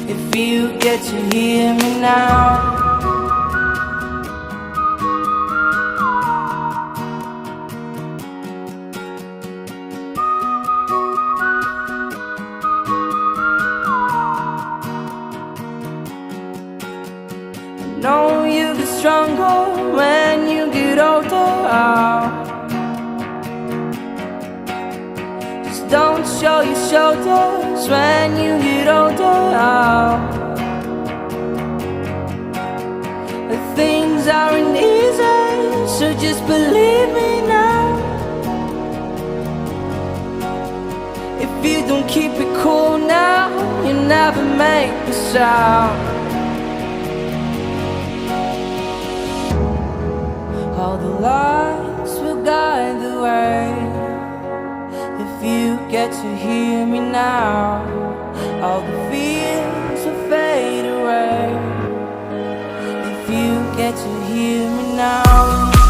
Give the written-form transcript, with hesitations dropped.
if you get to hear me now. Know you get stronger when you get older. Just don't show your shoulders when you get older. Things aren't easy, so just believe me now. If you don't keep it cool now, you never make a sound. All the lights will guide the way. If you get to hear me now, all the fears will fade away. If you get to hear me now.